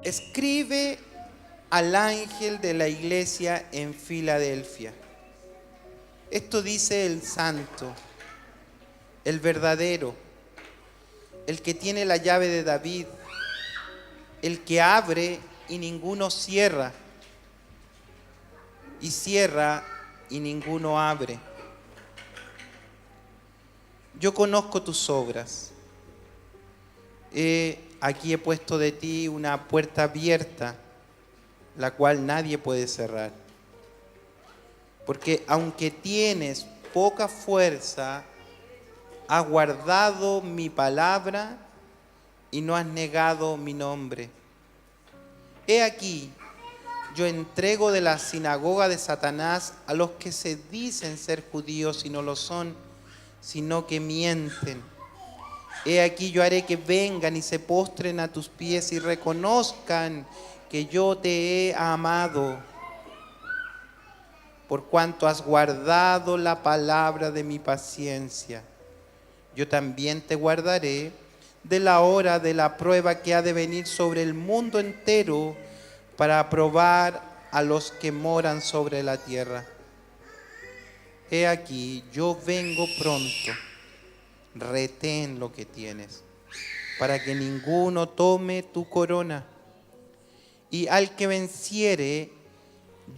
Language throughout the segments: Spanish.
Escribe al ángel de la iglesia en Filadelfia. Esto dice el santo, el verdadero, el que tiene la llave de David, el que abre y ninguno cierra, y cierra y ninguno abre. Yo conozco tus obras. Aquí he puesto de ti una puerta abierta, la cual nadie puede cerrar. Porque aunque tienes poca fuerza, has guardado mi palabra y no has negado mi nombre. He aquí, yo entrego de la sinagoga de Satanás a los que se dicen ser judíos y no lo son, sino que mienten. He aquí, yo haré que vengan y se postren a tus pies y reconozcan que yo te he amado, por cuanto has guardado la palabra de mi paciencia. Yo también te guardaré de la hora de la prueba que ha de venir sobre el mundo entero para probar a los que moran sobre la tierra. He aquí, yo vengo pronto. Retén lo que tienes, para que ninguno tome tu corona. Y al que venciere,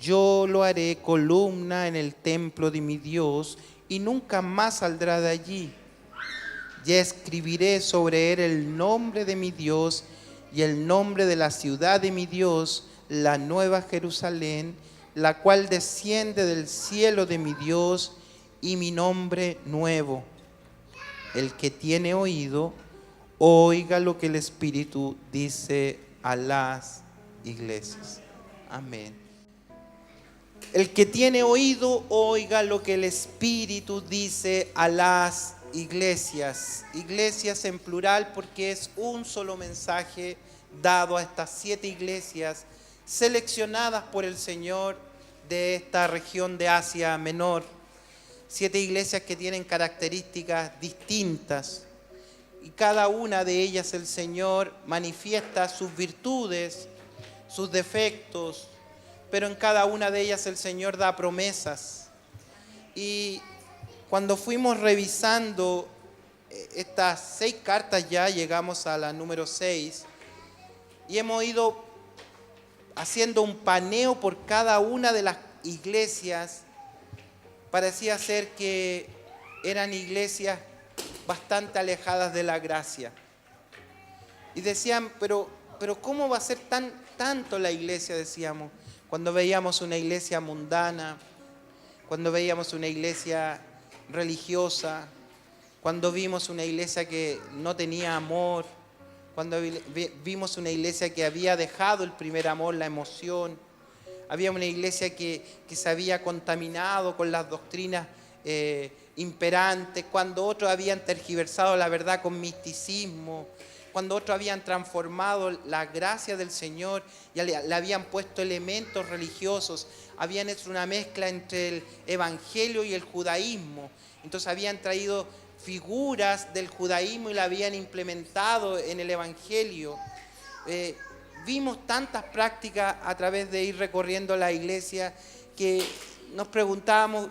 yo lo haré columna en el templo de mi Dios, y nunca más saldrá de allí. Ya escribiré sobre él el nombre de mi Dios y el nombre de la ciudad de mi Dios, la nueva Jerusalén, la cual desciende del cielo de mi Dios, y mi nombre nuevo. El que tiene oído, oiga lo que el Espíritu dice a las iglesias. Amén. El que tiene oído, oiga lo que el Espíritu dice a las iglesias. Iglesias en plural, porque es un solo mensaje dado a estas 7 iglesias seleccionadas por el Señor de esta región de Asia Menor. 7 iglesias que tienen características distintas, y cada una de ellas el Señor manifiesta sus virtudes, sus defectos, pero en cada una de ellas el Señor da promesas. Y cuando fuimos revisando estas 6 cartas, ya llegamos a la número 6, y hemos ido haciendo un paneo por cada una de las iglesias. Parecía ser que eran iglesias bastante alejadas de la gracia. Y decían, pero ¿cómo va a ser tanto la iglesia? Decíamos, cuando veíamos una iglesia mundana, cuando veíamos una iglesia religiosa, cuando vimos una iglesia que no tenía amor, cuando vimos una iglesia que había dejado el primer amor, la emoción. Había una iglesia que se había contaminado con las doctrinas imperantes, cuando otros habían tergiversado la verdad con misticismo, cuando otros habían transformado la gracia del Señor y le habían puesto elementos religiosos, habían hecho una mezcla entre el evangelio y el judaísmo. Entonces habían traído figuras del judaísmo y la habían implementado en el evangelio. Vimos tantas prácticas a través de ir recorriendo la iglesia que nos preguntábamos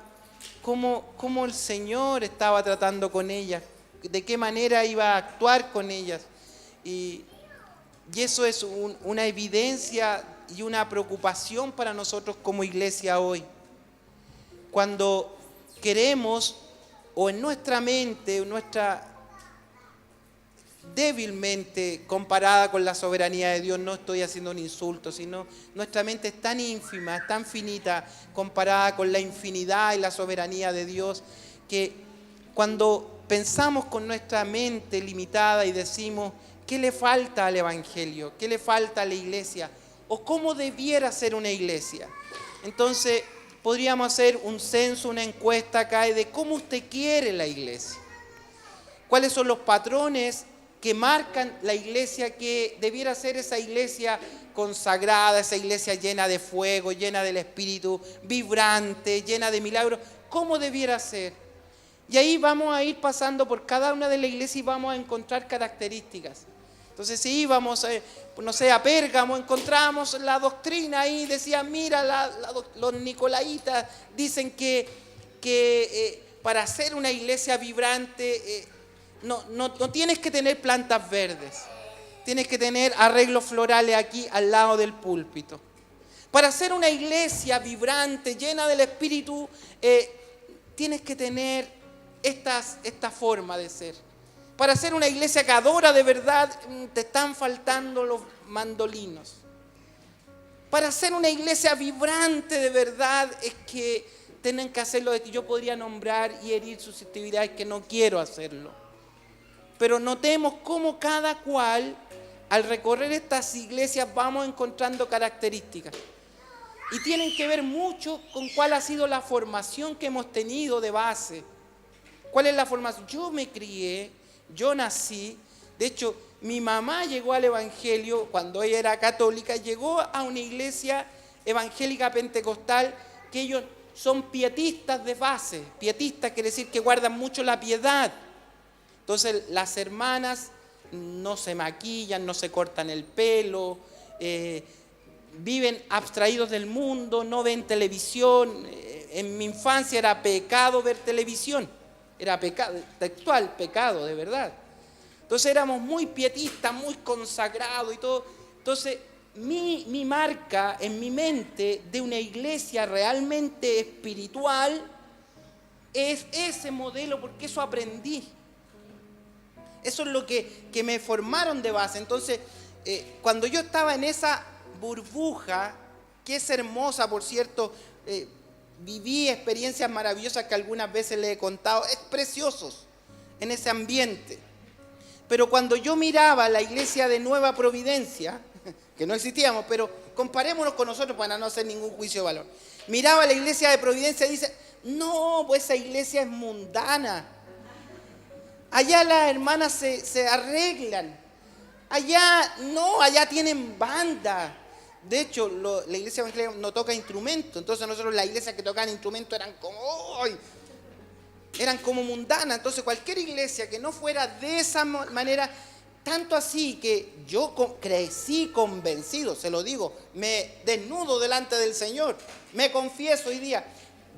cómo el Señor estaba tratando con ellas, de qué manera iba a actuar con ellas. Y eso es una evidencia y una preocupación para nosotros como iglesia hoy. Cuando queremos, o en nuestra mente, débilmente comparada con la soberanía de Dios, no estoy haciendo un insulto, sino nuestra mente es tan ínfima, es tan finita comparada con la infinidad y la soberanía de Dios, que cuando pensamos con nuestra mente limitada y decimos, ¿qué le falta al evangelio? ¿Qué le falta a la iglesia? ¿O cómo debiera ser una iglesia? Entonces podríamos hacer un censo, una encuesta acá de cómo usted quiere la iglesia. ¿Cuáles son los patrones que marcan la iglesia que debiera ser esa iglesia consagrada, esa iglesia llena de fuego, llena del Espíritu, vibrante, llena de milagros? ¿Cómo debiera ser? Y ahí vamos a ir pasando por cada una de las iglesias y vamos a encontrar características. Entonces si íbamos, no sé, a Pérgamo, encontramos la doctrina ahí, decían, mira, los nicolaitas dicen que para hacer una iglesia vibrante no tienes que tener plantas verdes, tienes que tener arreglos florales aquí al lado del púlpito. Para hacer una iglesia vibrante, llena del Espíritu, tienes que tener esta forma de ser. Para hacer una iglesia que adora de verdad, te están faltando los mandolinos. Para hacer una iglesia vibrante de verdad, es que tienen que hacerlo. Yo podría nombrar y herir susceptibilidades que no quiero hacerlo. Pero notemos cómo cada cual, al recorrer estas iglesias, vamos encontrando características. Y tienen que ver mucho con cuál ha sido la formación que hemos tenido de base. ¿Cuál es la formación? Yo me crié, yo nací, de hecho, mi mamá llegó al Evangelio, cuando ella era católica, llegó a una iglesia evangélica pentecostal, que ellos son pietistas de base. Pietistas quiere decir que guardan mucho la piedad. Entonces, las hermanas no se maquillan, no se cortan el pelo, viven abstraídos del mundo, no ven televisión. En mi infancia era pecado ver televisión. Era pecado, textual, pecado, de verdad. Entonces éramos muy pietistas, muy consagrados y todo. Entonces mi marca en mi mente de una iglesia realmente espiritual es ese modelo, porque eso aprendí. Eso es lo que me formaron de base. Entonces, cuando yo estaba en esa burbuja, que es hermosa, por cierto, viví experiencias maravillosas que algunas veces les he contado, es preciosos en ese ambiente. Pero cuando yo miraba la iglesia de Nueva Providencia, que no existíamos, pero comparémonos con nosotros para no hacer ningún juicio de valor. Miraba la iglesia de Providencia y dice, no, pues esa iglesia es mundana. Allá las hermanas se arreglan. Allá tienen banda. De hecho, la iglesia evangélica no toca instrumentos. Entonces nosotros las iglesias que tocaban instrumentos eran como mundanas. Entonces cualquier iglesia que no fuera de esa manera, tanto así que yo crecí convencido, se lo digo, me desnudo delante del Señor, me confieso hoy día,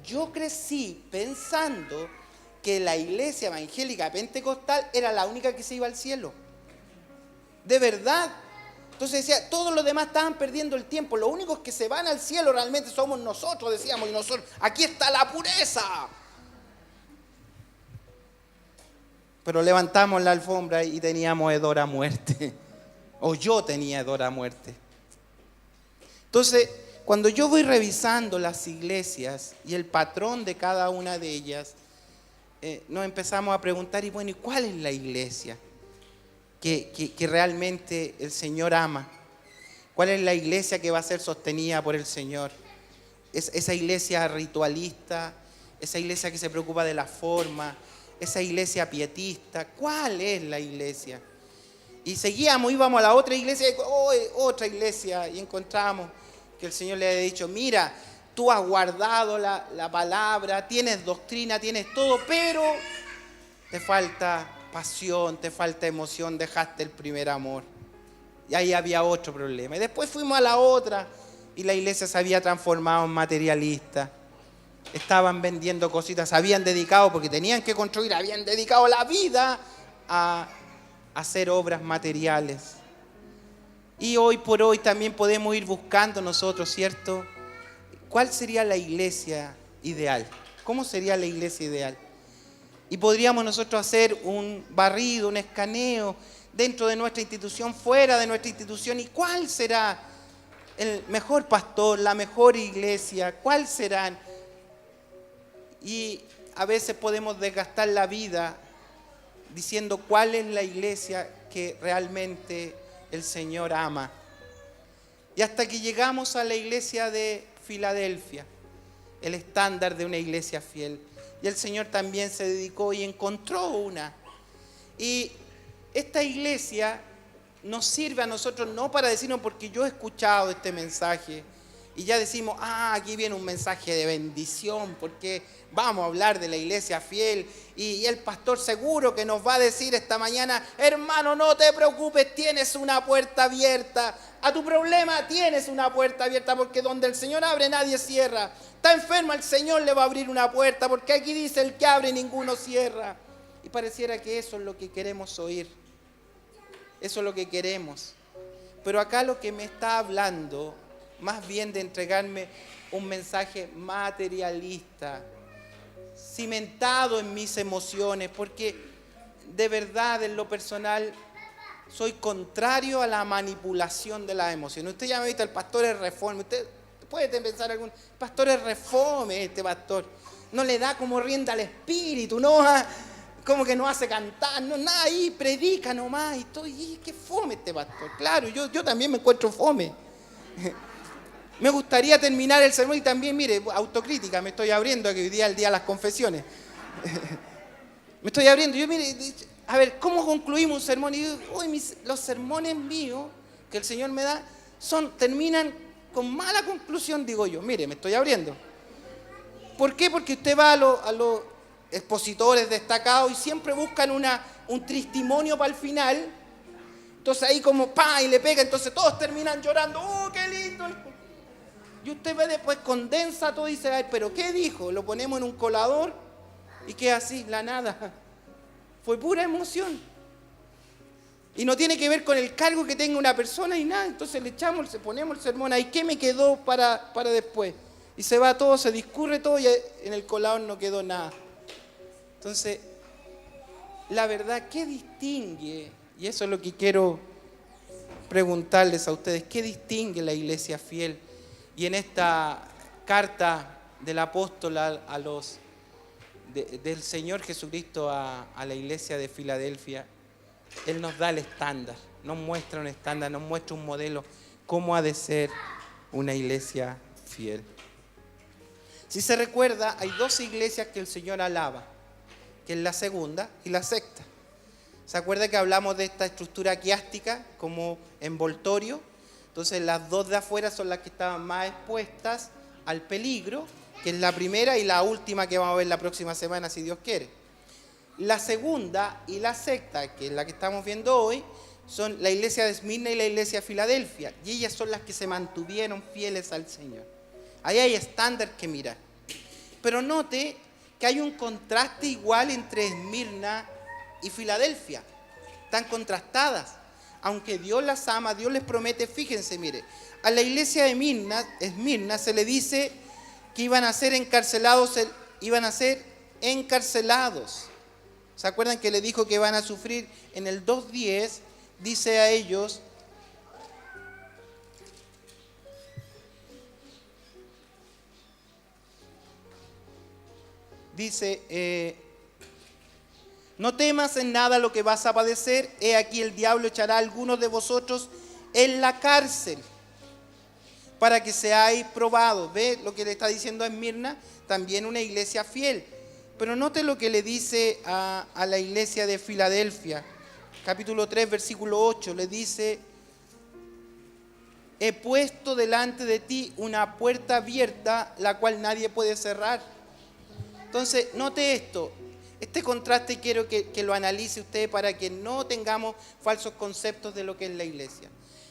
yo crecí pensando que la iglesia evangélica pentecostal era la única que se iba al cielo. De verdad. Entonces decía, todos los demás estaban perdiendo el tiempo. Los únicos que se van al cielo realmente somos nosotros, decíamos, y nosotros, aquí está la pureza. Pero levantamos la alfombra y teníamos hedor a muerte. O yo tenía hedor a muerte. Entonces, cuando yo voy revisando las iglesias y el patrón de cada una de ellas, nos empezamos a preguntar, y bueno, ¿y cuál es la iglesia que realmente el Señor ama? ¿Cuál es la iglesia que va a ser sostenida por el Señor? Esa iglesia ritualista, esa iglesia que se preocupa de la forma, esa iglesia pietista. ¿Cuál es la iglesia? Y seguíamos, íbamos a la otra iglesia, otra iglesia, y encontramos que el Señor le había dicho, mira, tú has guardado la palabra, tienes doctrina, tienes todo, pero te falta pasión, te falta emoción, dejaste el primer amor. Y ahí había otro problema. Y después fuimos a la otra y la iglesia se había transformado en materialista. Estaban vendiendo cositas, habían dedicado, porque tenían que construir, habían dedicado la vida a hacer obras materiales. Y hoy por hoy también podemos ir buscando nosotros, ¿cierto? ¿Cuál sería la iglesia ideal? ¿Cómo sería la iglesia ideal? Y podríamos nosotros hacer un barrido, un escaneo dentro de nuestra institución, fuera de nuestra institución. ¿Y cuál será el mejor pastor, la mejor iglesia? ¿Cuál serán? Y a veces podemos desgastar la vida diciendo cuál es la iglesia que realmente el Señor ama. Y hasta que llegamos a la iglesia de Filadelfia, el estándar de una iglesia fiel. Y el Señor también se dedicó y encontró una. Y esta iglesia nos sirve a nosotros no para decirnos, porque yo he escuchado este mensaje Y ya decimos, aquí viene un mensaje de bendición, porque vamos a hablar de la iglesia fiel. Y el pastor seguro que nos va a decir esta mañana, hermano, no te preocupes, tienes una puerta abierta. A tu problema tienes una puerta abierta, porque donde el Señor abre nadie cierra. Está enfermo, el Señor le va a abrir una puerta, porque aquí dice, el que abre ninguno cierra. Y pareciera que eso es lo que queremos oír. Eso es lo que queremos. Pero acá lo que me está hablando, más bien de entregarme un mensaje materialista, cimentado en mis emociones, porque de verdad en lo personal soy contrario a la manipulación de las emociones. Usted ya me ha visto, el pastor es reforme. Usted puede pensar algún pastor es reforme, este pastor. No le da como rienda al espíritu, no, como que no hace cantar, no, nada, ahí predica nomás. Y qué fome este pastor. Claro, yo también me encuentro fome. Me gustaría terminar el sermón y también, mire, autocrítica, me estoy abriendo, que hoy día es el día de las confesiones. Me estoy abriendo. Yo, mire, a ver, ¿cómo concluimos un sermón? Y digo, los sermones míos que el Señor me da terminan con mala conclusión, digo yo. Mire, me estoy abriendo. ¿Por qué? Porque usted va a los expositores destacados y siempre buscan un testimonio para el final. Entonces ahí como y le pega, entonces todos terminan llorando. ¡Oh, qué lindo! Y usted ve después, condensa todo y dice, ay, ¿pero qué dijo? Lo ponemos en un colador y queda así, la nada. Fue pura emoción. Y no tiene que ver con el cargo que tenga una persona y nada. Entonces ponemos el sermón ahí. ¿Qué me quedó para después? Y se va todo, se discurre todo y en el colador no quedó nada. Entonces, la verdad, ¿qué distingue? Y eso es lo que quiero preguntarles a ustedes. ¿Qué distingue la iglesia fiel? Y en esta carta del apóstol del Señor Jesucristo a la iglesia de Filadelfia, Él nos da el estándar, nos muestra un estándar, nos muestra un modelo, cómo ha de ser una iglesia fiel. Si se recuerda, hay dos iglesias que el Señor alaba, que es la segunda y la sexta. ¿Se acuerda que hablamos de esta estructura quiástica como envoltorio? Entonces las dos de afuera son las que estaban más expuestas al peligro, que es la primera y la última que vamos a ver la próxima semana, si Dios quiere. La segunda y la sexta, que es la que estamos viendo hoy, son la iglesia de Esmirna y la iglesia de Filadelfia. Y ellas son las que se mantuvieron fieles al Señor. Ahí hay estándar que mirar. Pero note que hay un contraste igual entre Esmirna y Filadelfia. Están contrastadas. Aunque Dios las ama, Dios les promete, fíjense, mire, a la iglesia de Esmirna se le dice que iban a ser encarcelados. ¿Se acuerdan que le dijo que van a sufrir? En el 2:10 dice a ellos, no temas en nada lo que vas a padecer, he aquí el diablo echará a algunos de vosotros en la cárcel para que seáis probados. ¿Ve lo que le está diciendo a Esmirna? También una iglesia fiel. Pero note lo que le dice a la iglesia de Filadelfia. Capítulo 3, versículo 8, le dice, he puesto delante de ti una puerta abierta, la cual nadie puede cerrar. Entonces, note esto. Este contraste quiero que lo analice usted para que no tengamos falsos conceptos de lo que es la iglesia.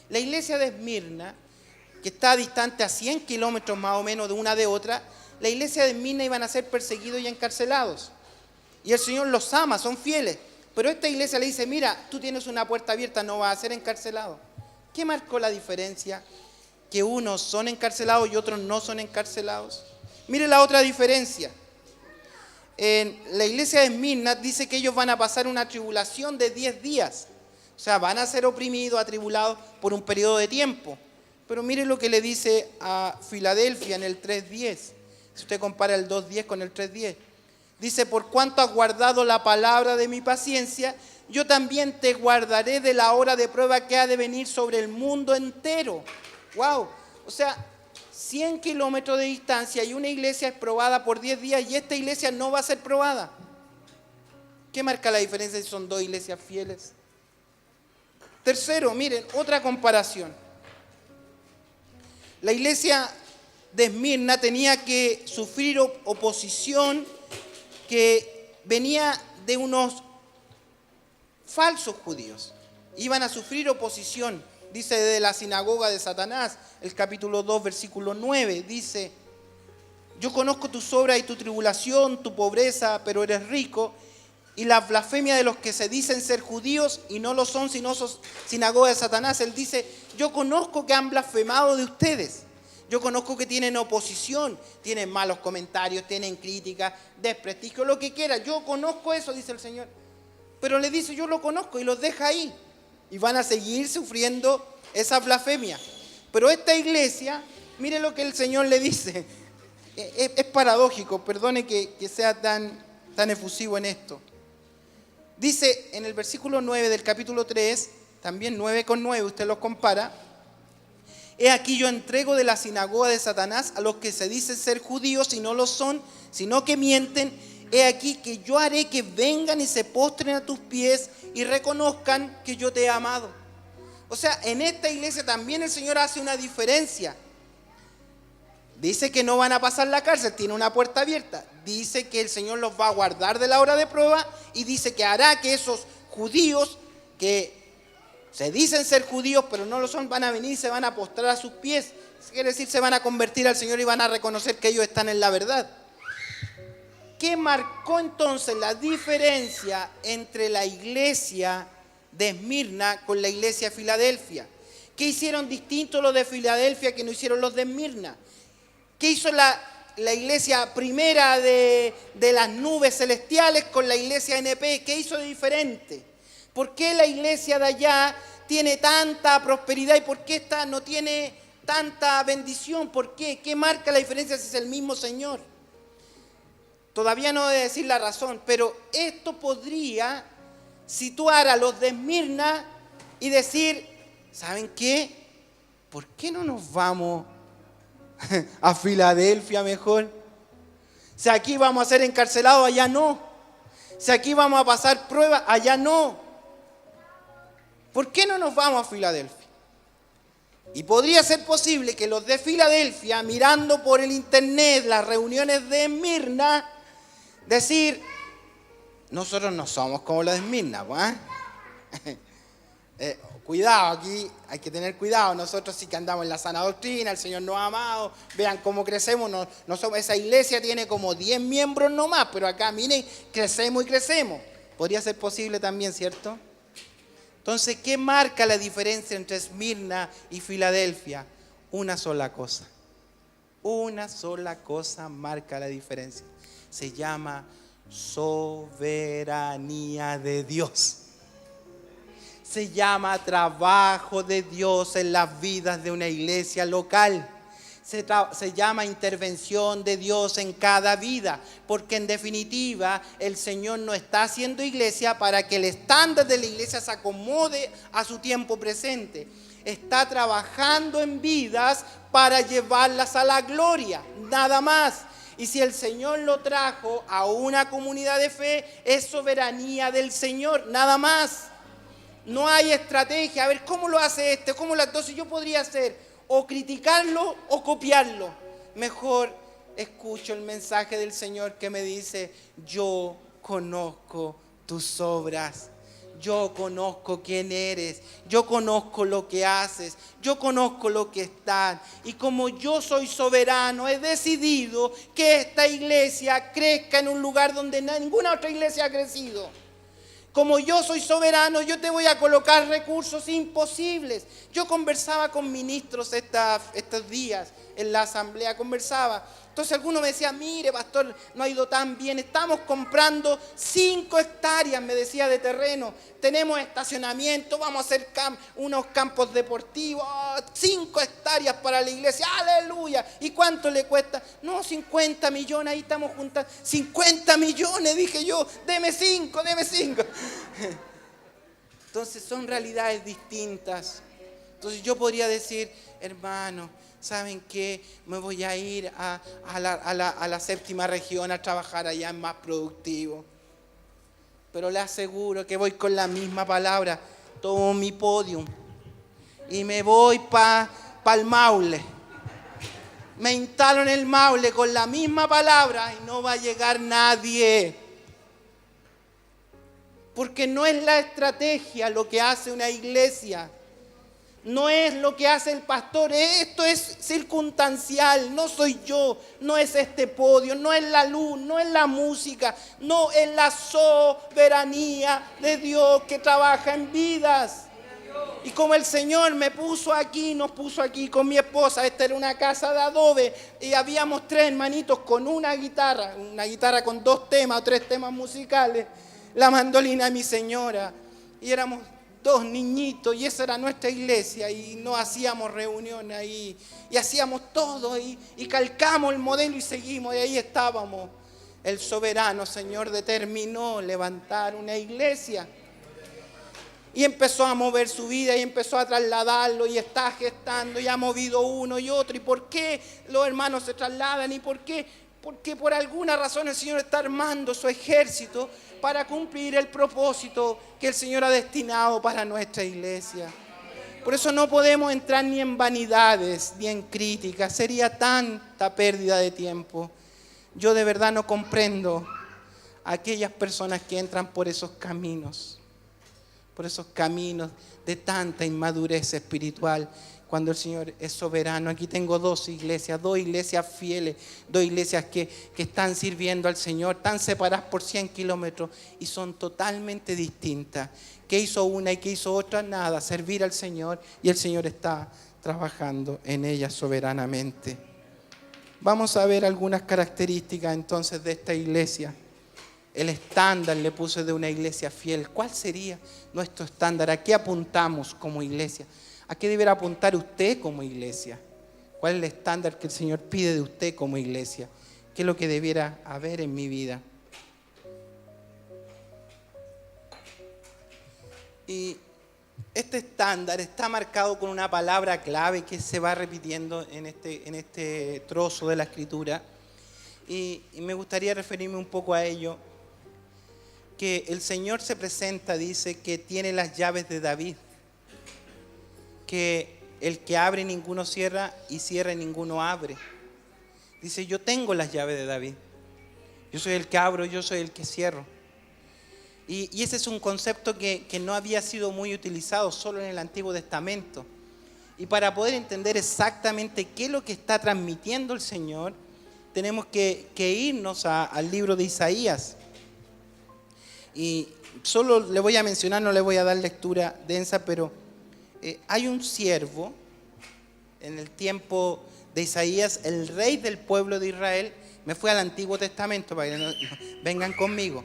La iglesia de Esmirna, que está distante a 100 kilómetros más o menos de una de otra, la iglesia de Esmirna iban a ser perseguidos y encarcelados. Y el Señor los ama, son fieles. Pero esta iglesia le dice, mira, tú tienes una puerta abierta, no vas a ser encarcelado. ¿Qué marcó la diferencia? Que unos son encarcelados y otros no son encarcelados. Mire la otra diferencia. En la iglesia de Esmirna dice que ellos van a pasar una tribulación de 10 días. O sea, van a ser oprimidos, atribulados por un periodo de tiempo. Pero mire lo que le dice a Filadelfia en el 3:10. Si usted compara el 2:10 con el 3:10. Dice, por cuanto has guardado la palabra de mi paciencia, yo también te guardaré de la hora de prueba que ha de venir sobre el mundo entero. ¡Wow! O sea, 100 kilómetros de distancia y una iglesia es probada por 10 días y esta iglesia no va a ser probada. ¿Qué marca la diferencia si son dos iglesias fieles? Tercero, miren, otra comparación. La iglesia de Esmirna tenía que sufrir oposición que venía de unos falsos judíos. Iban a sufrir oposición, dice de la sinagoga de Satanás, el capítulo 2, versículo 9, dice: yo conozco tus obras y tu tribulación, tu pobreza, pero eres rico, y la blasfemia de los que se dicen ser judíos y no lo son, sino son sinagoga de Satanás. Él dice: yo conozco que han blasfemado de ustedes. Yo conozco que tienen oposición, tienen malos comentarios, tienen críticas, desprestigio, lo que quiera. Yo conozco eso, dice el Señor. Pero le dice: yo lo conozco, y los deja ahí. Y van a seguir sufriendo esa blasfemia. Pero esta iglesia, mire lo que el Señor le dice. Es paradójico, perdone que sea tan efusivo en esto. Dice en el versículo 9 del capítulo 3, también 9 con 9, usted los compara: he aquí yo entrego de la sinagoga de Satanás a los que se dicen ser judíos y no lo son, sino que mienten. He aquí que yo haré que vengan y se postren a tus pies y reconozcan que yo te he amado. O sea, en esta iglesia también el Señor hace una diferencia. Dice que no van a pasar la cárcel, tiene una puerta abierta. Dice que el Señor los va a guardar de la hora de prueba, y dice que hará que esos judíos que se dicen ser judíos pero no lo son, van a venir y se van a postrar a sus pies. Quiere decir, se van a convertir al Señor y van a reconocer que ellos están en la verdad. ¿Qué marcó entonces la diferencia entre la iglesia de Esmirna con la iglesia de Filadelfia? ¿Qué hicieron distinto los de Filadelfia que no hicieron los de Esmirna? ¿Qué hizo la iglesia primera de las nubes celestiales con la iglesia NP? ¿Qué hizo de diferente? ¿Por qué la iglesia de allá tiene tanta prosperidad y por qué esta no tiene tanta bendición? ¿Por qué? ¿Qué marca la diferencia si es el mismo Señor? Todavía no voy a decir la razón, pero esto podría situar a los de Esmirna y decir: ¿saben qué? ¿Por qué no nos vamos a Filadelfia mejor? Si aquí vamos a ser encarcelados, allá no. Si aquí vamos a pasar pruebas, allá no. ¿Por qué no nos vamos a Filadelfia? Y podría ser posible que los de Filadelfia, mirando por el internet las reuniones de Esmirna, decir: nosotros no somos como los de Esmirna, ¿eh? Cuidado, aquí hay que tener cuidado. Nosotros sí que andamos en la sana doctrina, el Señor nos ha amado, vean cómo crecemos. No somos, esa iglesia tiene como 10 miembros nomás, pero acá miren, crecemos y crecemos. Podría ser posible también, ¿cierto? Entonces, ¿qué marca la diferencia entre Esmirna y Filadelfia? Una sola cosa. Una sola cosa marca la diferencia. Se llama soberanía de Dios. Se llama trabajo de Dios en las vidas de una iglesia local. Se llama intervención de Dios en cada vida, porque en definitiva el Señor no está haciendo iglesia para que el estándar de la iglesia se acomode a su tiempo presente. Está trabajando en vidas para llevarlas a la gloria, nada más. Y si el Señor lo trajo a una comunidad de fe, es soberanía del Señor, nada más. No hay estrategia. A ver, ¿cómo lo hace este? ¿Cómo lo? Entonces yo podría hacer o criticarlo o copiarlo. Mejor escucho el mensaje del Señor que me dice: yo conozco tus obras. Yo conozco quién eres, yo conozco lo que haces, yo conozco lo que estás. Y como yo soy soberano, he decidido que esta iglesia crezca en un lugar donde ninguna otra iglesia ha crecido. Como yo soy soberano, yo te voy a colocar recursos imposibles. Yo conversaba con ministros estos días en la asamblea, conversaba. Entonces alguno me decía: mire, pastor, no ha ido tan bien, estamos comprando 5 hectáreas, me decía, de terreno, tenemos estacionamiento, vamos a hacer unos campos deportivos, 5 hectáreas para la iglesia, aleluya. ¿Y cuánto le cuesta? No, 50 millones, ahí estamos juntando. 50 millones, dije yo, deme 5. Entonces son realidades distintas. Entonces yo podría decir: hermano, ¿saben qué? Me voy a ir a la séptima región a trabajar allá, en más productivo. Pero le aseguro que voy con la misma palabra, tomo mi podium y me voy para el Maule. me instalo en el Maule con la misma palabra y no va a llegar nadie. Porque no es la estrategia lo que hace una iglesia. No es lo que hace el pastor. Esto es circunstancial. No soy yo. No es este podio. No es la luz. No es la música. No es la soberanía de Dios que trabaja en vidas. Y como el Señor me puso aquí, nos puso aquí con mi esposa, esta era una casa de adobe y habíamos 3 hermanitos con una guitarra con 2 temas o 3 temas musicales, la mandolina de mi señora, y éramos 2 niñitos y esa era nuestra iglesia y no hacíamos reuniones ahí y hacíamos todo y calcamos el modelo y seguimos y ahí estábamos. El soberano Señor determinó levantar una iglesia. Y empezó a mover su vida y empezó a trasladarlo y está gestando y ha movido uno y otro. ¿Y por qué los hermanos se trasladan? ¿Y por qué? Porque por alguna razón el Señor está armando su ejército para cumplir el propósito que el Señor ha destinado para nuestra iglesia. Por eso no podemos entrar ni en vanidades ni en críticas. Sería tanta pérdida de tiempo. Yo de verdad no comprendo a aquellas personas que entran por esos caminos de tanta inmadurez espiritual, cuando el Señor es soberano. Aquí tengo 2 iglesias fieles, 2 iglesias que están sirviendo al Señor, están separadas por 100 kilómetros y son totalmente distintas. ¿Qué hizo una y qué hizo otra? Nada, servir al Señor, y el Señor está trabajando en ellas soberanamente. Vamos a ver algunas características entonces de esta iglesia. El estándar le puse de una iglesia fiel. ¿Cuál sería nuestro estándar? ¿A qué apuntamos como iglesia? ¿A qué deberá apuntar usted como iglesia? ¿Cuál es el estándar que el Señor pide de usted como iglesia? ¿Qué es lo que debiera haber en mi vida? Y este estándar está marcado con una palabra clave que se va repitiendo en este trozo de la Escritura. Y me gustaría referirme un poco a ello. Que el Señor se presenta, dice que tiene las llaves de David, que el que abre ninguno cierra y cierra ninguno abre. Dice, yo tengo las llaves de David, yo soy el que abro, yo soy el que cierro. Y ese es un concepto que no había sido muy utilizado solo en el Antiguo Testamento. Y para poder entender exactamente qué es lo que está transmitiendo el Señor, tenemos que irnos al libro de Isaías. Y solo le voy a mencionar, no le voy a dar lectura densa, pero hay un siervo en el tiempo de Isaías, el rey del pueblo de Israel. Me fui al Antiguo Testamento para que no vengan conmigo.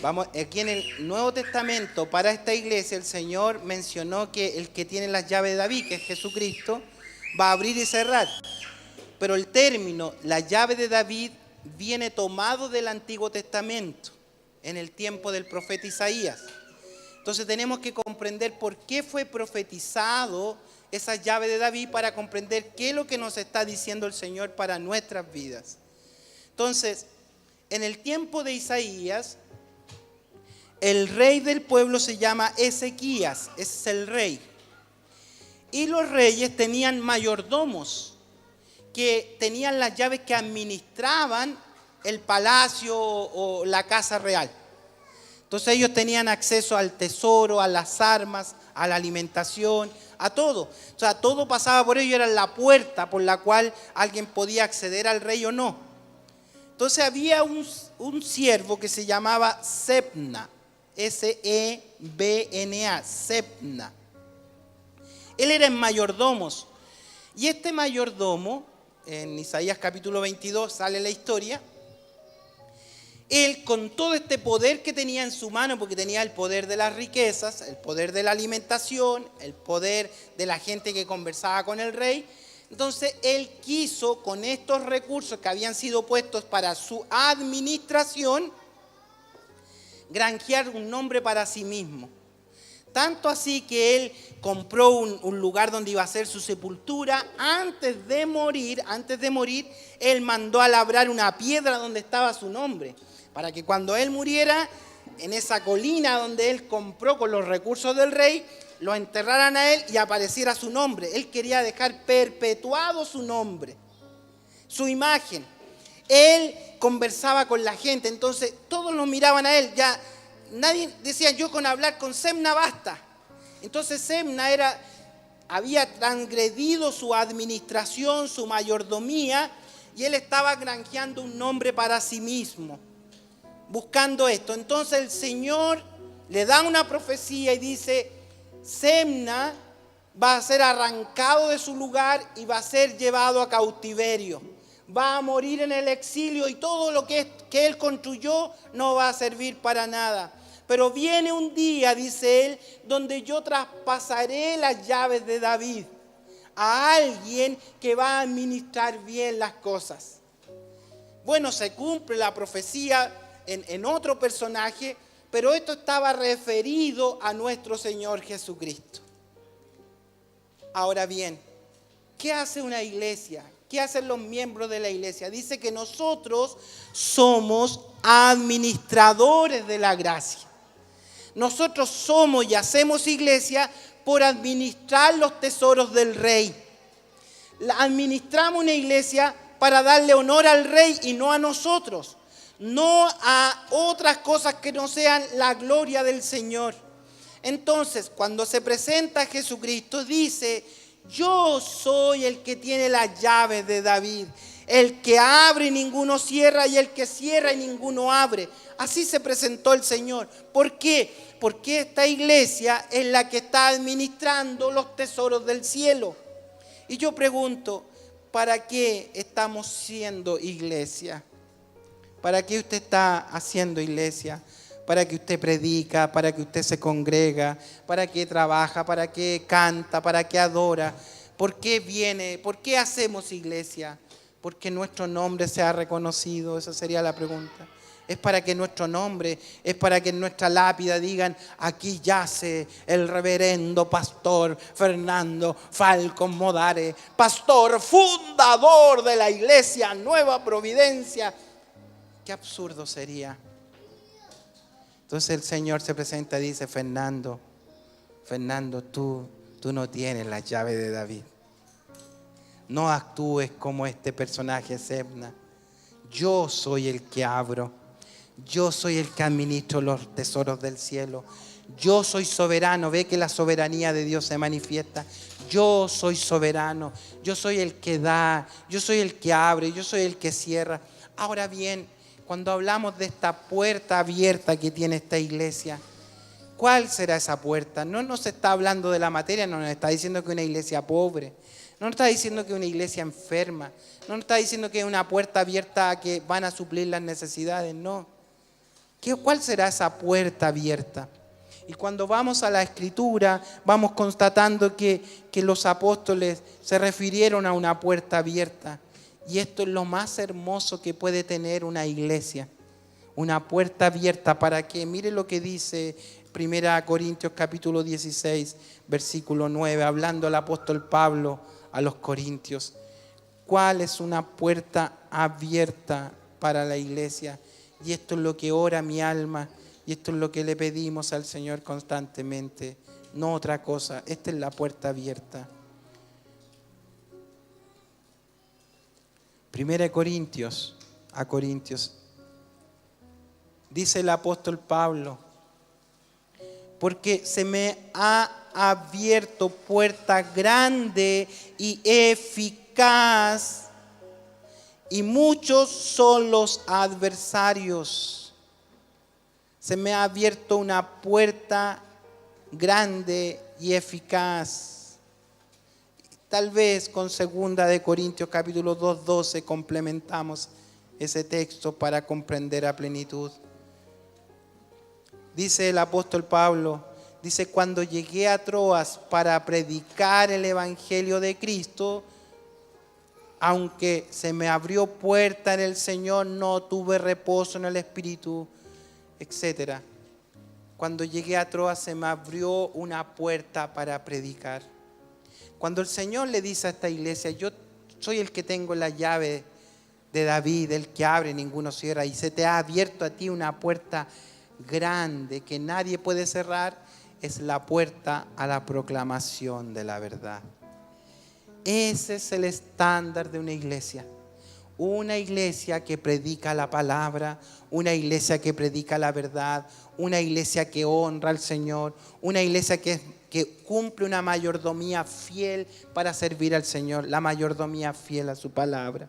Vamos, aquí en el Nuevo Testamento, para esta iglesia, el Señor mencionó que el que tiene las llaves de David, que es Jesucristo, va a abrir y cerrar. Pero el término, la llave de David, viene tomado del Antiguo Testamento, en el tiempo del profeta Isaías. Entonces tenemos que comprender por qué fue profetizado esa llave de David, para comprender qué es lo que nos está diciendo el Señor para nuestras vidas. Entonces, en el tiempo de Isaías, el rey del pueblo se llama Ezequías, ese es el rey. Y los reyes tenían mayordomos, que tenían las llaves que administraban el palacio o la casa real. Entonces ellos tenían acceso al tesoro, a las armas, a la alimentación, a todo. O sea, todo pasaba por ellos, era la puerta por la cual alguien podía acceder al rey o no. Entonces había un siervo que se llamaba Sebna, S-E-B-N-A, Sebna. Él era el mayordomo. Y este mayordomo, en Isaías capítulo 22 sale la historia. Él, con todo este poder que tenía en su mano, porque tenía el poder de las riquezas, el poder de la alimentación, el poder de la gente que conversaba con el rey, entonces él quiso, con estos recursos que habían sido puestos para su administración, granjear un nombre para sí mismo. Tanto así que él compró un lugar donde iba a ser su sepultura. Antes de morir, él mandó a labrar una piedra donde estaba su nombre, para que cuando él muriera, en esa colina donde él compró con los recursos del rey, lo enterraran a él y apareciera su nombre. Él quería dejar perpetuado su nombre. su imagen. Él conversaba con la gente, entonces todos lo miraban a él. Ya nadie decía, yo con hablar con Semna basta. Entonces Semna había transgredido su administración, su mayordomía, y él estaba granjeando un nombre para sí mismo, buscando esto. Entonces el Señor le da una profecía y dice, Semna va a ser arrancado de su lugar y va a ser llevado a cautiverio. Va a morir en el exilio y todo lo que él construyó no va a servir para nada. Pero viene un día, dice él, donde yo traspasaré las llaves de David a alguien que va a administrar bien las cosas. Bueno, se cumple la profecía en otro personaje, pero esto estaba referido a nuestro Señor Jesucristo. Ahora bien, ¿qué hace una iglesia? ¿Qué hacen los miembros de la iglesia? Dice que nosotros somos administradores de la gracia. Nosotros somos y hacemos iglesia por administrar los tesoros del rey. Administramos una iglesia para darle honor al rey y no a nosotros. No a otras cosas que no sean la gloria del Señor. Entonces, cuando se presenta Jesucristo, dice, yo soy el que tiene las llaves de David, el que abre y ninguno cierra, y el que cierra y ninguno abre. Así se presentó el Señor. ¿Por qué? Porque esta iglesia es la que está administrando los tesoros del cielo. Y yo pregunto, ¿para qué estamos siendo iglesia? ¿Para qué usted está haciendo iglesia? ¿Para que usted predica? ¿Para que usted se congrega? ¿Para qué trabaja? ¿Para qué canta? ¿Para qué adora? ¿Por qué viene? ¿Por qué hacemos iglesia? ¿Porque nuestro nombre sea reconocido? Esa sería la pregunta. Es para que nuestro nombre, es para que en nuestra lápida digan, aquí yace el reverendo pastor Fernando Falcón Modare, pastor fundador de la iglesia Nueva Providencia. Qué absurdo sería. Entonces el Señor se presenta y dice, Fernando, tú no tienes la llave de David. No actúes como este personaje Semna. Yo soy el que abro. Yo soy el que administro los tesoros del cielo. Yo soy soberano. Ve que la soberanía de Dios se manifiesta. Yo soy soberano. Yo soy el que da. Yo soy el que abre. Yo soy el que cierra. Ahora bien, cuando hablamos de esta puerta abierta que tiene esta iglesia, ¿cuál será esa puerta? No nos está hablando de la materia, no nos está diciendo que es una iglesia pobre. No nos está diciendo que es una iglesia enferma. No nos está diciendo que es una puerta abierta que van a suplir las necesidades. No. ¿Cuál será esa puerta abierta? Y cuando vamos a la Escritura, vamos constatando que los apóstoles se refirieron a una puerta abierta. Y esto es lo más hermoso que puede tener una iglesia. Una puerta abierta para que, mire lo que dice 1 Corintios capítulo 16, versículo 9, hablando el apóstol Pablo a los corintios. ¿Cuál es una puerta abierta para la iglesia? Y esto es lo que ora mi alma, y esto es lo que le pedimos al Señor constantemente, no otra cosa. Esta es la puerta abierta. 1 Corintios, dice el apóstol Pablo, porque se me ha abierto puerta grande y eficaz, y muchos son los adversarios. Se me ha abierto una puerta grande y eficaz. Tal vez con 2 Corintios capítulo 2:12 complementamos ese texto para comprender a plenitud. Dice el apóstol Pablo, dice, cuando llegué a Troas para predicar el evangelio de Cristo, aunque se me abrió puerta en el Señor, no tuve reposo en el Espíritu, etc. Cuando llegué a Troas se me abrió una puerta para predicar. Cuando el Señor le dice a esta iglesia, yo soy el que tengo la llave de David, el que abre, ninguno cierra, y se te ha abierto a ti una puerta grande que nadie puede cerrar, es la puerta a la proclamación de la verdad. Ese es el estándar de una iglesia. Una iglesia que predica la palabra, una iglesia que predica la verdad, una iglesia que honra al Señor, una iglesia que cumple una mayordomía fiel para servir al Señor, la mayordomía fiel a su palabra,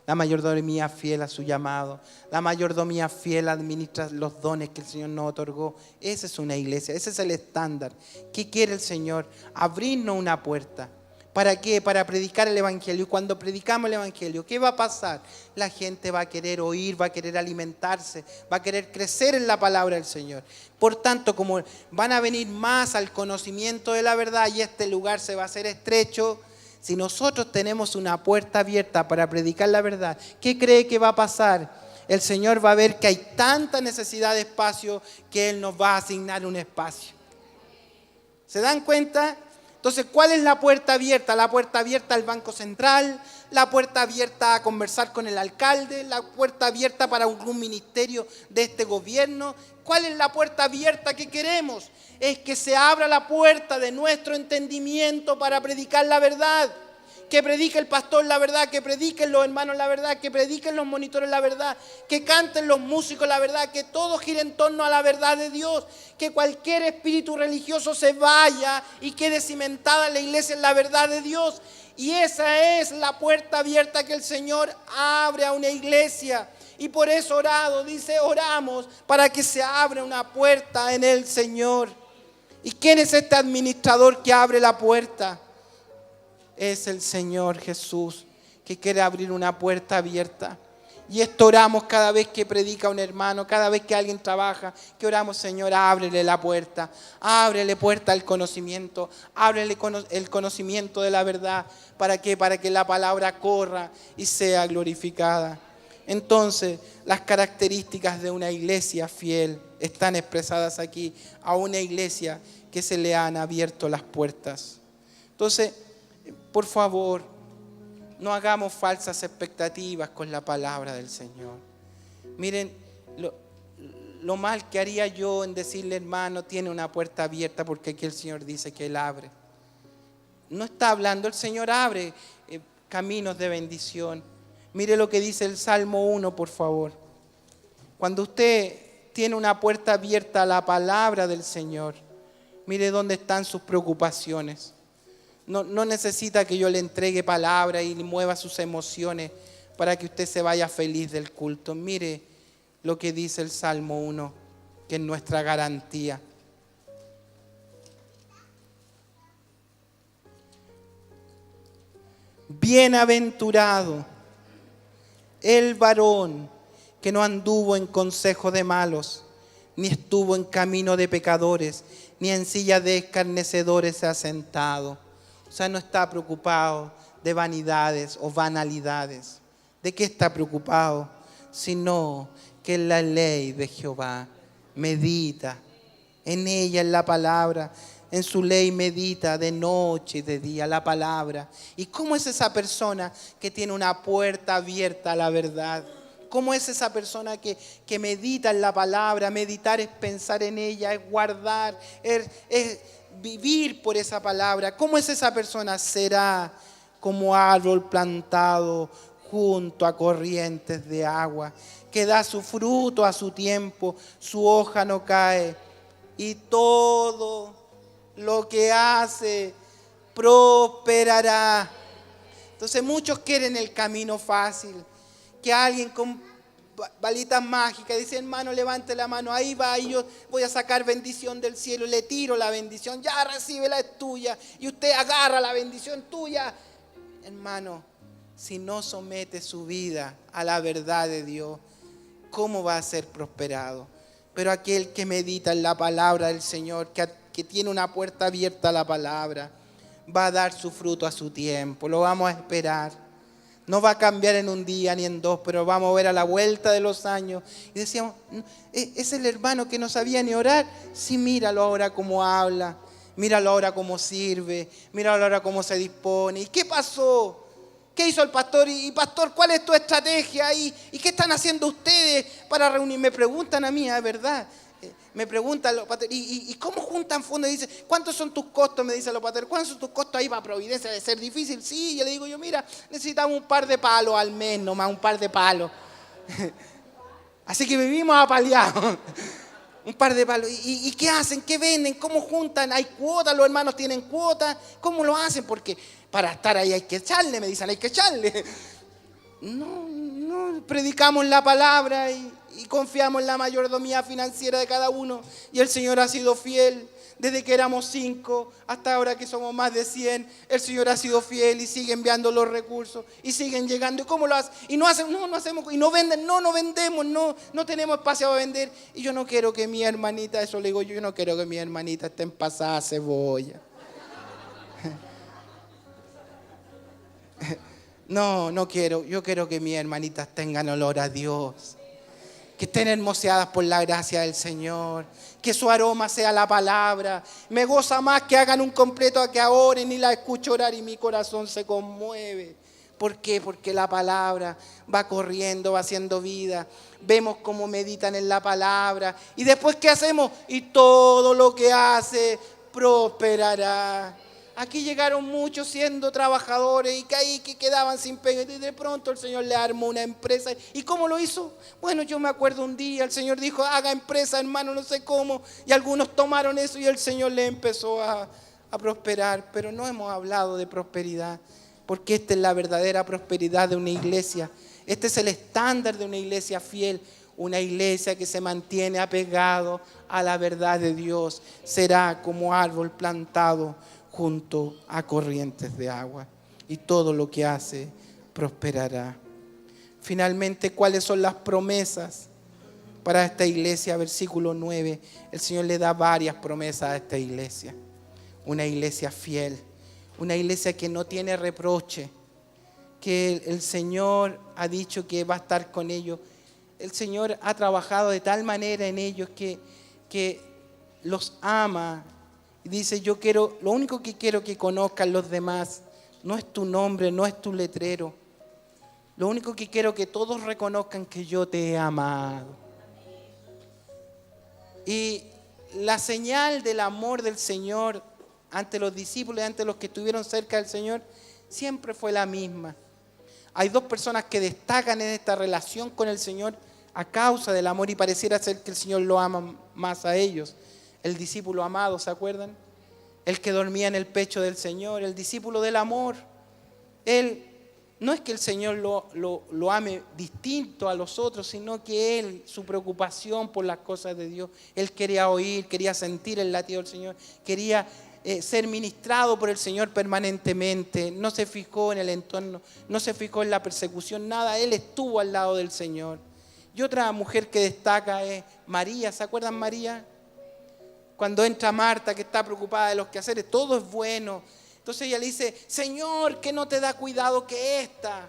la mayordomía fiel a su llamado, la mayordomía fiel administra los dones que el Señor nos otorgó. Esa es una iglesia, ese es el estándar. ¿Qué quiere el Señor? Abrirnos una puerta. ¿Para qué? Para predicar el Evangelio. Y cuando predicamos el Evangelio, ¿qué va a pasar? La gente va a querer oír, va a querer alimentarse, va a querer crecer en la palabra del Señor. Por tanto, como van a venir más al conocimiento de la verdad y este lugar se va a hacer estrecho, si nosotros tenemos una puerta abierta para predicar la verdad, ¿qué cree que va a pasar? El Señor va a ver que hay tanta necesidad de espacio que Él nos va a asignar un espacio. ¿Se dan cuenta? Entonces, ¿cuál es la puerta abierta? La puerta abierta al Banco Central, la puerta abierta a conversar con el alcalde, la puerta abierta para algún ministerio de este gobierno. ¿Cuál es la puerta abierta que queremos? Es que se abra la puerta de nuestro entendimiento para predicar la verdad. Que predique el pastor la verdad, que prediquen los hermanos la verdad, que prediquen los monitores la verdad, que canten los músicos la verdad, que todo gire en torno a la verdad de Dios, que cualquier espíritu religioso se vaya y quede cimentada en la iglesia en la verdad de Dios. Y esa es la puerta abierta que el Señor abre a una iglesia. Y por eso oramos para que se abra una puerta en el Señor. ¿Y quién es este administrador que abre la puerta? Es el Señor Jesús, que quiere abrir una puerta abierta. Y esto oramos cada vez que predica un hermano, cada vez que alguien trabaja, que oramos: Señor, ábrele la puerta, ábrele puerta al conocimiento, ábrele el conocimiento de la verdad. ¿Para qué? Para que la palabra corra y sea glorificada. Entonces, las características de una iglesia fiel están expresadas aquí, a una iglesia que se le han abierto las puertas. Entonces, por favor, no hagamos falsas expectativas con la palabra del Señor. Miren, lo mal que haría yo en decirle: hermano, tiene una puerta abierta, porque aquí el Señor dice que Él abre. No está hablando, el Señor abre caminos de bendición. Mire lo que dice el Salmo 1, por favor. Cuando usted tiene una puerta abierta a la palabra del Señor, mire dónde están sus preocupaciones. No necesita que yo le entregue palabra y mueva sus emociones para que usted se vaya feliz del culto. Mire lo que dice el Salmo 1, que es nuestra garantía. Bienaventurado el varón que no anduvo en consejo de malos, ni estuvo en camino de pecadores, ni en silla de escarnecedores se ha sentado. O sea, no está preocupado de vanidades o banalidades. ¿De qué está preocupado? Sino que en la ley de Jehová medita. En ella, en la palabra, en su ley medita de noche y de día la palabra. ¿Y cómo es esa persona que tiene una puerta abierta a la verdad? ¿Cómo es esa persona que medita en la palabra? Meditar es pensar en ella, es guardar, es vivir por esa palabra. ¿Cómo es esa persona? Será como árbol plantado junto a corrientes de agua, que da su fruto a su tiempo, su hoja no cae, y todo lo que hace prosperará. Entonces muchos quieren el camino fácil, que alguien con balitas mágicas dice: hermano, levante la mano, ahí va, y yo voy a sacar bendición del cielo, y le tiro la bendición, ya recíbela, es tuya, y usted agarra la bendición tuya. Hermano, si no somete su vida a la verdad de Dios, ¿cómo va a ser prosperado? Pero aquel que medita en la palabra del Señor, que tiene una puerta abierta a la palabra, va a dar su fruto a su tiempo. Lo vamos a esperar. No va a cambiar en un día ni en dos, pero vamos a ver a la vuelta de los años. Y decíamos: ¿es el hermano que no sabía ni orar? Sí, míralo ahora cómo habla, míralo ahora cómo sirve, míralo ahora cómo se dispone. ¿Y qué pasó? ¿Qué hizo el pastor? Y pastor, ¿cuál es tu estrategia? ¿Y qué están haciendo ustedes para reunir? Me preguntan a mí, ¿es verdad? me preguntan los pastores, ¿y cómo juntan fondos? Y dice, ¿cuántos son tus costos? Me dicen los pastores, ¿cuántos son tus costos ahí para Providencia? Debe ser difícil. Sí, yo le digo, mira, necesitamos un par de palos al mes, nomás un par de palos. Así que vivimos apaleados. Un par de palos. ¿Y qué hacen? ¿Qué venden? ¿Cómo juntan? ¿Hay cuotas? ¿Los hermanos tienen cuotas? ¿Cómo lo hacen? Porque para estar ahí hay que echarle, me dicen, hay que echarle. No, predicamos la palabra y confiamos en la mayordomía financiera de cada uno. Y el Señor ha sido fiel. Desde que éramos 5 hasta ahora que somos más de 100, el Señor ha sido fiel y sigue enviando los recursos y siguen llegando. ¿Y cómo lo hacen? Y no hacemos, y no venden, no vendemos, no tenemos espacio para vender. Y yo no quiero que mi hermanita, eso le digo yo no quiero que mi hermanita esté en pasada cebolla. No quiero, yo quiero que mis hermanitas tengan olor a Dios, que estén hermoseadas por la gracia del Señor, que su aroma sea la palabra. Me goza más que hagan un completo a que oren y la escucho orar y mi corazón se conmueve. ¿Por qué? Porque la palabra va corriendo, va haciendo vida. Vemos cómo meditan en la palabra. ¿Y después qué hacemos? Y todo lo que hace prosperará. Aquí llegaron muchos siendo trabajadores y que quedaban sin pega. Y de pronto el Señor le armó una empresa. ¿Y cómo lo hizo? Bueno, yo me acuerdo un día, el Señor dijo, haga empresa, hermano, no sé cómo. Y algunos tomaron eso y el Señor le empezó a prosperar. Pero no hemos hablado de prosperidad, porque esta es la verdadera prosperidad de una iglesia. Este es el estándar de una iglesia fiel. Una iglesia que se mantiene apegado a la verdad de Dios. Será como árbol plantado junto a corrientes de agua, y todo lo que hace prosperará. Finalmente, ¿cuáles son las promesas para esta iglesia? Versículo 9, el Señor le da varias promesas a esta iglesia. Una iglesia fiel, una iglesia que no tiene reproche, que el Señor ha dicho que va a estar con ellos. El Señor ha trabajado de tal manera en ellos que los ama. Y dice, lo único que quiero que conozcan los demás no es tu nombre, no es tu letrero. Lo único que quiero que todos reconozcan que yo te he amado. Y la señal del amor del Señor ante los discípulos y ante los que estuvieron cerca del Señor siempre fue la misma. Hay dos personas que destacan en esta relación con el Señor a causa del amor y pareciera ser que el Señor lo ama más a ellos. El discípulo amado, ¿se acuerdan? El que dormía en el pecho del Señor, el discípulo del amor. Él, no es que el Señor lo ame distinto a los otros, sino que él, su preocupación por las cosas de Dios, él quería oír, quería sentir el latido del Señor, quería ser ministrado por el Señor permanentemente. No se fijó en el entorno, no se fijó en la persecución, nada. Él estuvo al lado del Señor. Y otra mujer que destaca es María. ¿Se acuerdan María? Cuando entra Marta, que está preocupada de los quehaceres, todo es bueno. Entonces ella le dice, Señor, ¿qué no te da cuidado que esta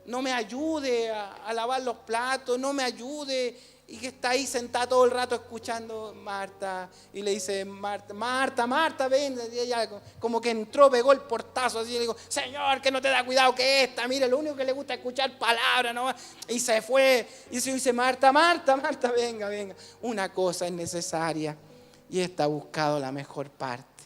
no me ayude a lavar los platos, no me ayude? Y que está ahí sentada todo el rato escuchando Marta. Y le dice, Marta, ven. Y ella como que entró, pegó el portazo así y le dijo, Señor, ¿qué no te da cuidado que esta? Mire, lo único que le gusta es escuchar palabras, ¿no? Y se fue. Y se dice, Marta, venga. Una cosa es necesaria. Y está buscado la mejor parte.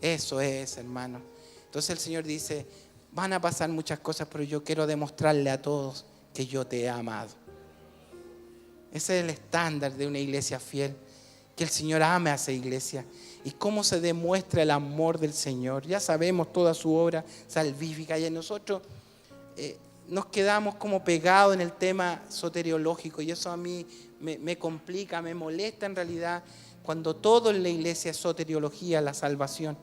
Eso es, hermano. Entonces el Señor dice, van a pasar muchas cosas, pero yo quiero demostrarle a todos que yo te he amado. Ese es el estándar de una iglesia fiel, que el Señor ame a esa iglesia. ¿Y cómo se demuestra el amor del Señor? Ya sabemos toda su obra salvífica y en nosotros nos quedamos como pegados en el tema soteriológico y eso a mí me complica, me molesta en realidad cuando todo en la iglesia es soteriología, la salvación.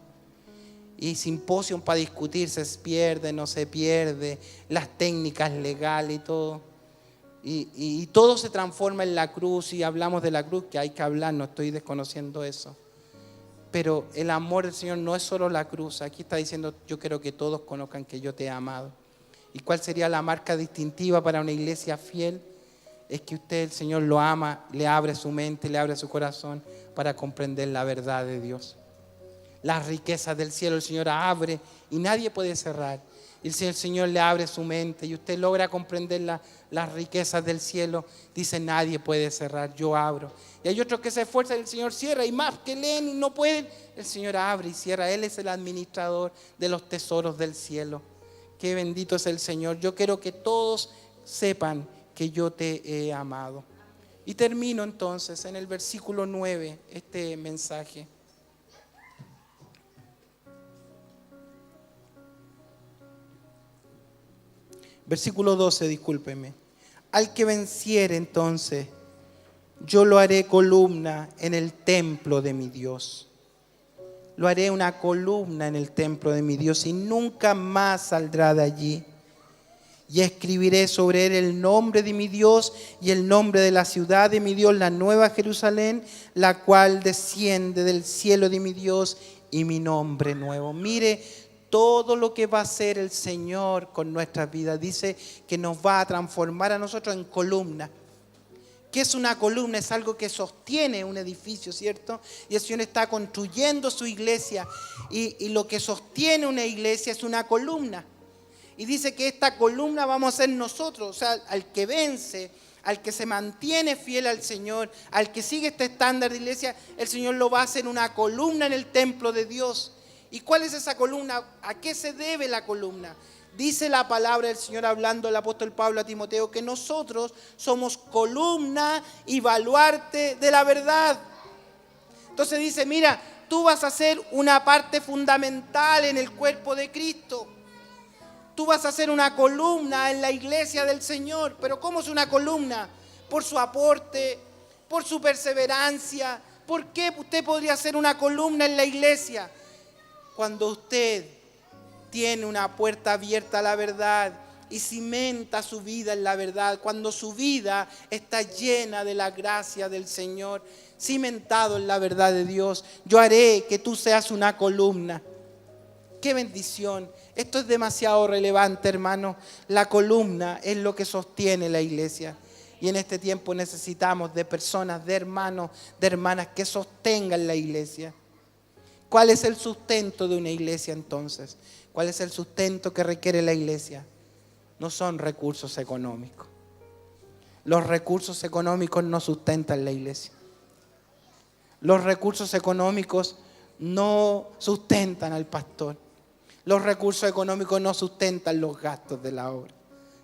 Y simposios para discutir, se pierde, no se pierde, las técnicas legales y todo. Y todo se transforma en la cruz y hablamos de la cruz, que hay que hablar, no estoy desconociendo eso. Pero el amor del Señor no es solo la cruz. Aquí está diciendo, yo quiero que todos conozcan que yo te he amado. ¿Y cuál sería la marca distintiva para una iglesia fiel? Es que usted, el Señor, lo ama, le abre su mente, le abre su corazón para comprender la verdad de Dios. Las riquezas del cielo el Señor abre y nadie puede cerrar. Y si el Señor le abre su mente y usted logra comprender las riquezas del cielo, dice: nadie puede cerrar, yo abro. Y hay otros que se esfuerzan y el Señor cierra, y más que leen y no pueden, el Señor abre y cierra. Él es el administrador de los tesoros del cielo. Qué bendito es el Señor. Yo quiero que todos sepan que yo te he amado. Y termino entonces en el versículo 9 este mensaje. Versículo 12, discúlpeme. Al que venciere entonces, yo lo haré columna en el templo de mi Dios. Lo haré una columna en el templo de mi Dios y nunca más saldrá de allí. Y escribiré sobre él el nombre de mi Dios y el nombre de la ciudad de mi Dios, la nueva Jerusalén, la cual desciende del cielo de mi Dios, y mi nombre nuevo. Mire todo lo que va a hacer el Señor con nuestras vidas. Dice que nos va a transformar a nosotros en columna. ¿Qué es una columna? Es algo que sostiene un edificio, ¿cierto? Y el Señor está construyendo su iglesia. Y lo que sostiene una iglesia es una columna. Y dice que esta columna vamos a ser nosotros. O sea, al que vence, al que se mantiene fiel al Señor, al que sigue este estándar de iglesia, el Señor lo va a hacer una columna en el templo de Dios. ¿Y cuál es esa columna? ¿A qué se debe la columna? Dice la palabra del Señor, hablando el apóstol Pablo a Timoteo, que nosotros somos columna y baluarte de la verdad. Entonces dice: mira, tú vas a ser una parte fundamental en el cuerpo de Cristo. Tú vas a ser una columna en la iglesia del Señor. ¿Pero cómo es una columna? Por su aporte, por su perseverancia. ¿Por qué usted podría ser una columna en la iglesia? Cuando usted tiene una puerta abierta a la verdad y cimenta su vida en la verdad, cuando su vida está llena de la gracia del Señor, cimentado en la verdad de Dios, yo haré que tú seas una columna. ¡Qué bendición! Esto es demasiado relevante, hermano. La columna es lo que sostiene la iglesia. Y en este tiempo necesitamos de personas, de hermanos, de hermanas que sostengan la iglesia. ¿Cuál es el sustento de una iglesia entonces? ¿Cuál es el sustento que requiere la iglesia? No son recursos económicos. Los recursos económicos no sustentan la iglesia. Los recursos económicos no sustentan al pastor. Los recursos económicos no sustentan los gastos de la obra.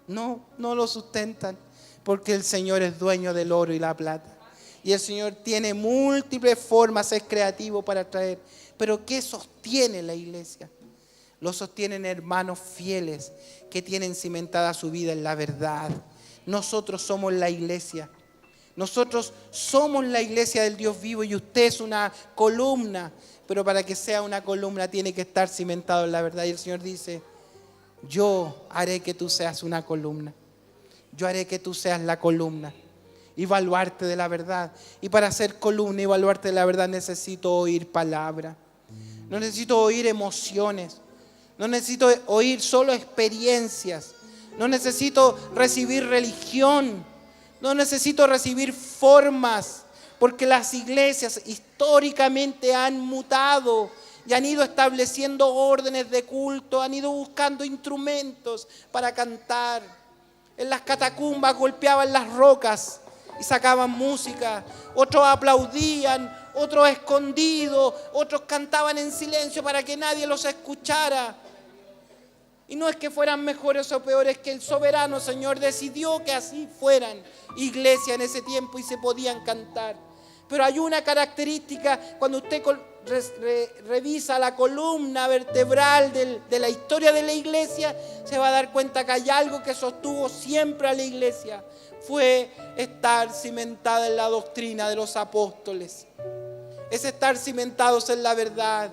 No lo sustentan, porque el Señor es dueño del oro y la plata. Y el Señor tiene múltiples formas, es creativo para traer. Pero ¿qué sostiene la iglesia? Lo sostienen hermanos fieles que tienen cimentada su vida en la verdad. Nosotros somos la iglesia. Nosotros somos la iglesia del Dios vivo y usted es una columna. Pero para que sea una columna tiene que estar cimentado en la verdad. Y el Señor dice: yo haré que tú seas una columna. Yo haré que tú seas la columna y baluarte de la verdad. Y para ser columna y baluarte de la verdad necesito oír palabra. No necesito oír emociones. No necesito oír solo experiencias. No necesito recibir religión. No necesito recibir formas. Porque las iglesias históricamente han mutado y han ido estableciendo órdenes de culto, han ido buscando instrumentos para cantar. En las catacumbas golpeaban las rocas y sacaban música. Otros aplaudían, otros escondidos, otros cantaban en silencio para que nadie los escuchara. Y no es que fueran mejores o peores, que el soberano Señor decidió que así fueran iglesia en ese tiempo y se podían cantar. Pero hay una característica: cuando usted revisa la columna vertebral de la historia de la iglesia, se va a dar cuenta que hay algo que sostuvo siempre a la iglesia. Fue estar cimentada en la doctrina de los apóstoles. Es estar cimentados en la verdad.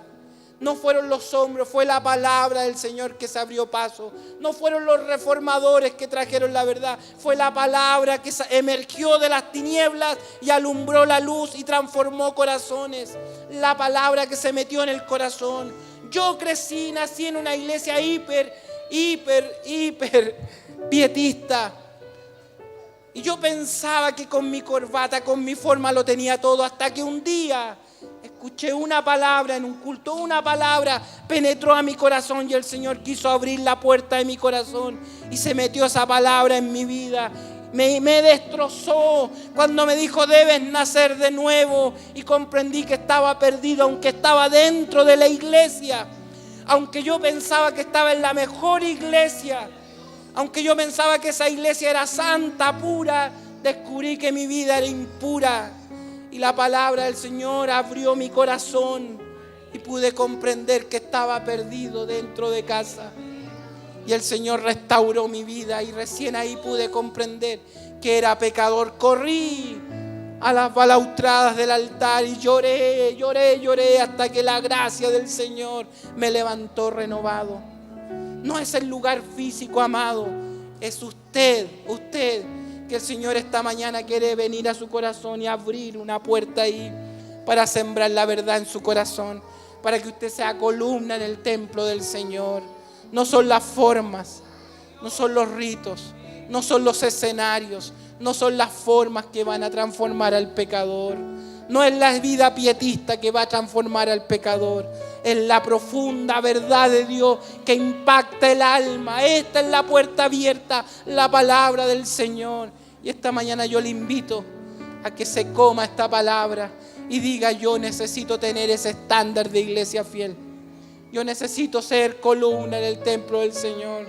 No fueron los hombres, fue la palabra del Señor que se abrió paso. No fueron los reformadores que trajeron la verdad. Fue la palabra que emergió de las tinieblas y alumbró la luz y transformó corazones. La palabra que se metió en el corazón. Yo crecí, nací en una iglesia hiper pietista. Y yo pensaba que con mi corbata, con mi forma lo tenía todo, hasta que un día escuché una palabra en un culto, una palabra penetró a mi corazón y el Señor quiso abrir la puerta de mi corazón y se metió esa palabra en mi vida. Me destrozó cuando me dijo: debes nacer de nuevo, y comprendí que estaba perdido, aunque estaba dentro de la iglesia, aunque yo pensaba que estaba en la mejor iglesia, aunque yo pensaba que esa iglesia era santa, pura, descubrí que mi vida era impura. Y la palabra del Señor abrió mi corazón y pude comprender que estaba perdido dentro de casa. Y el Señor restauró mi vida y recién ahí pude comprender que era pecador. Corrí a las balaustradas del altar y lloré hasta que la gracia del Señor me levantó renovado. No es el lugar físico, amado, es usted, que el Señor esta mañana quiere venir a su corazón y abrir una puerta ahí para sembrar la verdad en su corazón, para que usted sea columna en el templo del Señor. No son las formas, no son los ritos, no son los escenarios, no son las formas que van a transformar al pecador. No es la vida pietista que va a transformar al pecador. Es la profunda verdad de Dios que impacta el alma. Esta es la puerta abierta, la palabra del Señor. Y esta mañana yo le invito a que se coma esta palabra y diga: yo necesito tener ese estándar de iglesia fiel. Yo necesito ser columna en el templo del Señor.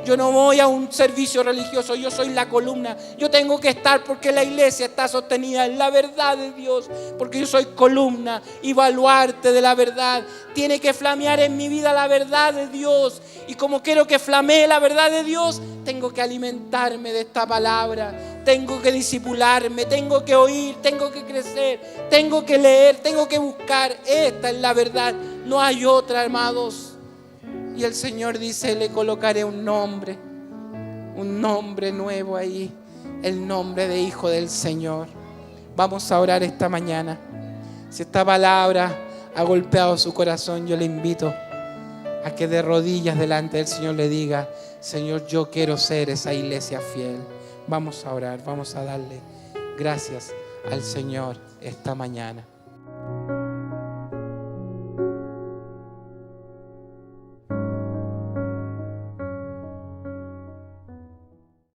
Yo no voy a un servicio religioso, yo soy la columna. Yo tengo que estar porque la iglesia está sostenida en la verdad de Dios, porque yo soy columna y baluarte de la verdad. Tiene que flamear en mi vida la verdad de Dios. Y como quiero que flamee la verdad de Dios, tengo que alimentarme de esta palabra. Tengo que discipularme, tengo que oír, tengo que crecer, tengo que leer, tengo que buscar. Esta es la verdad, no hay otra, amados. Y el Señor dice: le colocaré un nombre nuevo ahí, el nombre de Hijo del Señor. Vamos a orar esta mañana. Si esta palabra ha golpeado su corazón, yo le invito a que de rodillas delante del Señor le diga: Señor, yo quiero ser esa iglesia fiel. Vamos a orar, vamos a darle gracias al Señor esta mañana.